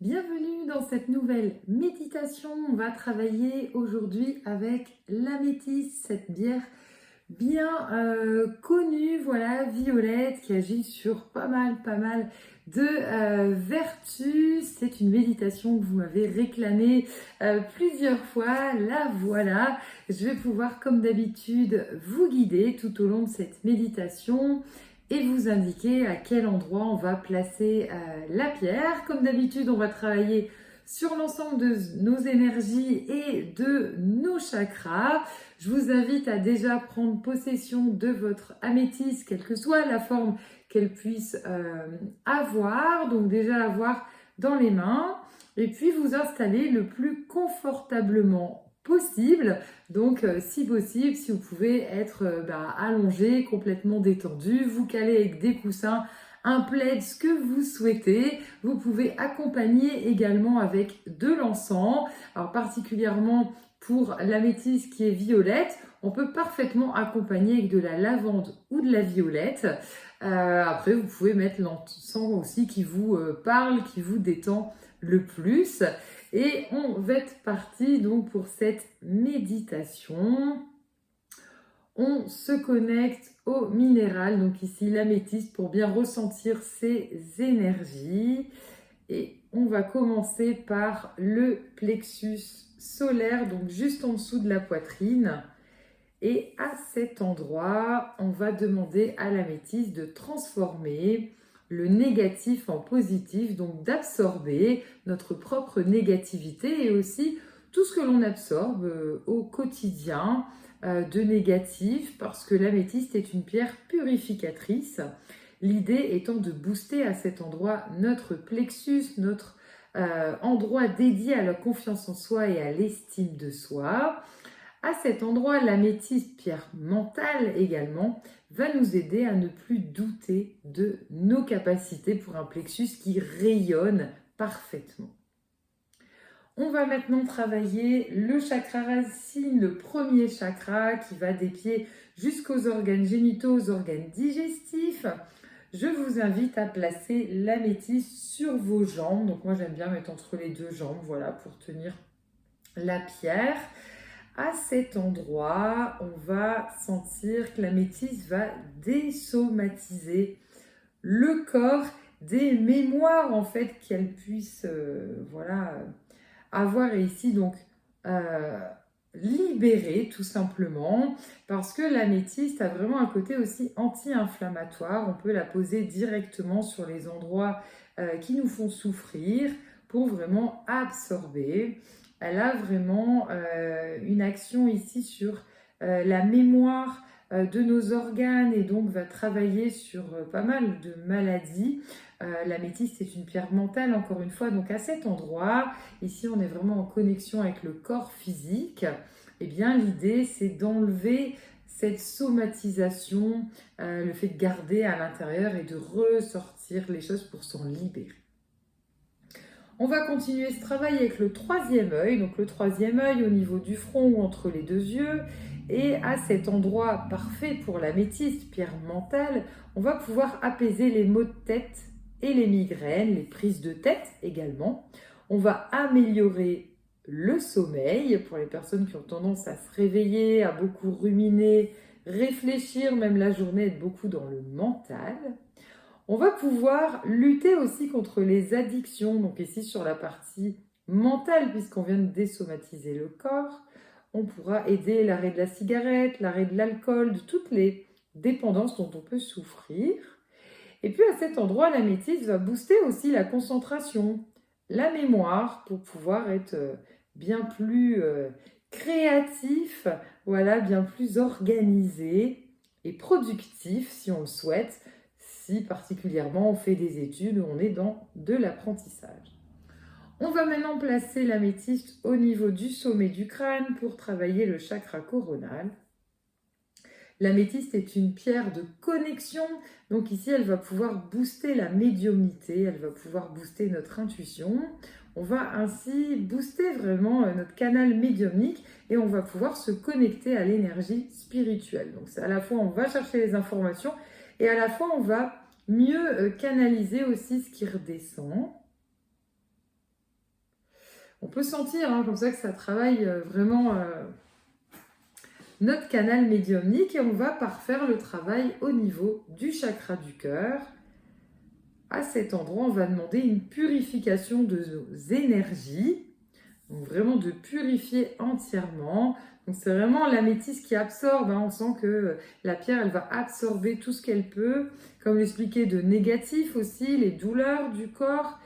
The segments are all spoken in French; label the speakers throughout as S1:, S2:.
S1: Bienvenue dans cette nouvelle méditation. On va travailler aujourd'hui avec l'améthyste, cette bière bien connue, voilà, violette, qui agit sur pas mal de vertus. C'est une méditation que vous m'avez réclamée plusieurs fois. La voilà. Je vais pouvoir, comme d'habitude, vous guider tout au long de cette méditation et vous indiquer à quel endroit on va placer la pierre. Comme d'habitude, on va travailler sur l'ensemble de nos énergies et de nos chakras. Je vous invite à déjà prendre possession de votre améthyste, quelle que soit la forme qu'elle puisse avoir. Donc déjà l'avoir dans les mains et puis vous installer le plus confortablement possible. Donc si possible, si vous pouvez être allongé, complètement détendu, vous caler avec des coussins, un plaid, ce que vous souhaitez. Vous pouvez accompagner également avec de l'encens. Alors particulièrement pour l'améthyste qui est violette, on peut parfaitement accompagner avec de la lavande ou de la violette. Après, vous pouvez mettre l'encens aussi qui vous parle, qui vous détend le plus. Et on va être parti donc pour cette méditation. On se connecte au minéral, donc ici l'améthyste, pour bien ressentir ses énergies. Et on va commencer par le plexus solaire, donc juste en dessous de la poitrine. Et à cet endroit, on va demander à l'améthyste de transformer le négatif en positif, donc d'absorber notre propre négativité et aussi tout ce que l'on absorbe au quotidien de négatif, parce que l'améthyste est une pierre purificatrice. L'idée étant de booster à cet endroit notre plexus, notre endroit dédié à la confiance en soi et à l'estime de soi. À cet endroit, l'améthyste, pierre mentale également, va nous aider à ne plus douter de nos capacités pour un plexus qui rayonne parfaitement. On va maintenant travailler le chakra racine, le premier chakra qui va des pieds jusqu'aux organes génitaux, aux organes digestifs. Je vous invite à placer l'améthyste sur vos jambes. Donc moi j'aime bien mettre entre les deux jambes, voilà, pour tenir la pierre. À cet endroit, on va sentir que l'améthyste va désomatiser le corps des mémoires en fait qu'elle puisse avoir ici, donc libérer tout simplement, parce que l'améthyste a vraiment un côté aussi anti-inflammatoire. On peut la poser directement sur les endroits qui nous font souffrir pour vraiment absorber. Elle a vraiment une action ici sur la mémoire de nos organes et donc va travailler sur pas mal de maladies. L'améthyste est une pierre mentale, encore une fois, donc à cet endroit, ici on est vraiment en connexion avec le corps physique. Eh bien l'idée c'est d'enlever cette somatisation, le fait de garder à l'intérieur et de ressortir les choses pour s'en libérer. On va continuer ce travail avec le troisième œil, donc le troisième œil au niveau du front ou entre les deux yeux. Et à cet endroit parfait pour l'améthyste, pierre mentale, on va pouvoir apaiser les maux de tête et les migraines, les prises de tête également. On va améliorer le sommeil pour les personnes qui ont tendance à se réveiller, à beaucoup ruminer, réfléchir, même la journée, être beaucoup dans le mental. On va pouvoir lutter aussi contre les addictions, donc ici sur la partie mentale, puisqu'on vient de désomatiser le corps. On pourra aider l'arrêt de la cigarette, l'arrêt de l'alcool, de toutes les dépendances dont on peut souffrir. Et puis à cet endroit, l'améthyste va booster aussi la concentration, la mémoire, pour pouvoir être bien plus créatif, voilà, bien plus organisé et productif si on le souhaite, si particulièrement on fait des études ou on est dans de l'apprentissage. On va maintenant placer l'améthyste au niveau du sommet du crâne pour travailler le chakra coronal. L'améthyste est une pierre de connexion, donc ici elle va pouvoir booster la médiumnité, elle va pouvoir booster notre intuition. On va ainsi booster vraiment notre canal médiumnique et on va pouvoir se connecter à l'énergie spirituelle. Donc c'est à la fois on va chercher les informations et à la fois on va mieux canaliser aussi ce qui redescend. On peut sentir comme ça que ça travaille vraiment notre canal médiumnique et on va parfaire le travail au niveau du chakra du cœur. À cet endroit, on va demander une purification de nos énergies. Donc vraiment de purifier entièrement. Donc c'est vraiment l'améthyste qui absorbe. On sent que la pierre, elle va absorber tout ce qu'elle peut. Comme l'expliquait de négatif aussi, les douleurs du corps.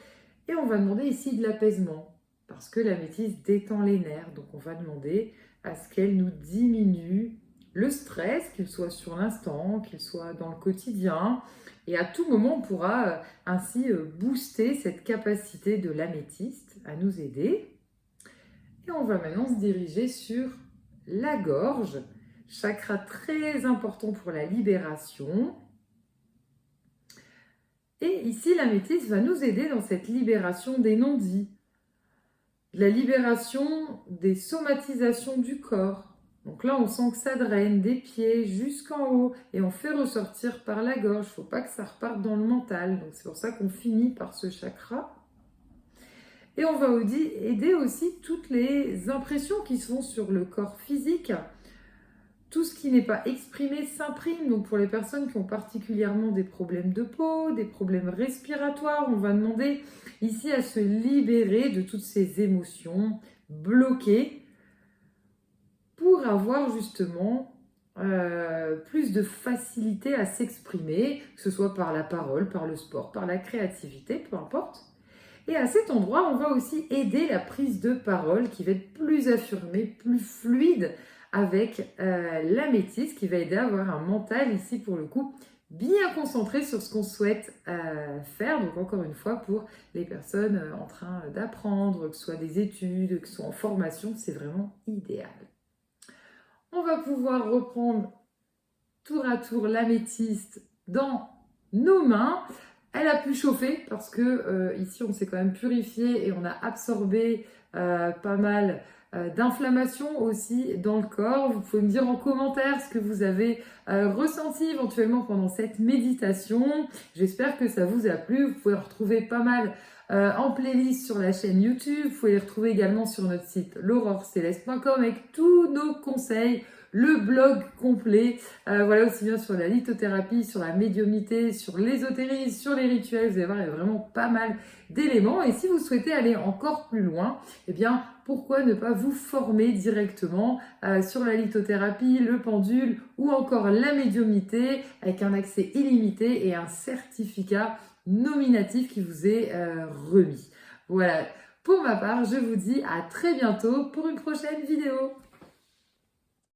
S1: Et on va demander ici de l'apaisement. Parce que l'améthyste détend les nerfs. Donc on va demander à ce qu'elle nous diminue le stress, qu'il soit sur l'instant, qu'il soit dans le quotidien. Et à tout moment, on pourra ainsi booster cette capacité de l'améthyste à nous aider. Et on va maintenant se diriger sur la gorge, chakra très important pour la libération. Et ici, l'améthyste va nous aider dans cette libération des non-dits, la libération des somatisations du corps. Donc là, on sent que ça draine des pieds jusqu'en haut et on fait ressortir par la gorge. Il ne faut pas que ça reparte dans le mental. Donc c'est pour ça qu'on finit par ce chakra. Et on va aider aussi toutes les impressions qui sont sur le corps physique. Tout ce qui n'est pas exprimé s'imprime. Donc pour les personnes qui ont particulièrement des problèmes de peau, des problèmes respiratoires, on va demander ici à se libérer de toutes ces émotions bloquées pour avoir justement plus de facilité à s'exprimer, que ce soit par la parole, par le sport, par la créativité, peu importe. Et à cet endroit, on va aussi aider la prise de parole qui va être plus affirmée, plus fluide avec l'améthyste, qui va aider à avoir un mental ici pour le coup bien concentré sur ce qu'on souhaite faire. Donc encore une fois, pour les personnes en train d'apprendre, que ce soit des études, que ce soit en formation, c'est vraiment idéal. On va pouvoir reprendre tour à tour l'améthyste dans nos mains. Elle a pu chauffer parce que ici on s'est quand même purifié et on a absorbé pas mal d'inflammation aussi dans le corps. Vous pouvez me dire en commentaire ce que vous avez ressenti éventuellement pendant cette méditation. J'espère que ça vous a plu. Vous pouvez retrouver pas mal en playlist sur la chaîne YouTube. Vous pouvez les retrouver également sur notre site l'aurorcéleste.com avec tous nos conseils, le blog complet, voilà, aussi bien sur la lithothérapie, sur la médiumnité, sur l'ésotérisme, sur les rituels. Vous allez voir, il y a vraiment pas mal d'éléments. Et si vous souhaitez aller encore plus loin, eh bien, pourquoi ne pas vous former directement sur la lithothérapie, le pendule ou encore la médiumnité avec un accès illimité et un certificat nominatif qui vous est remis. Voilà, pour ma part, je vous dis à très bientôt pour une prochaine vidéo.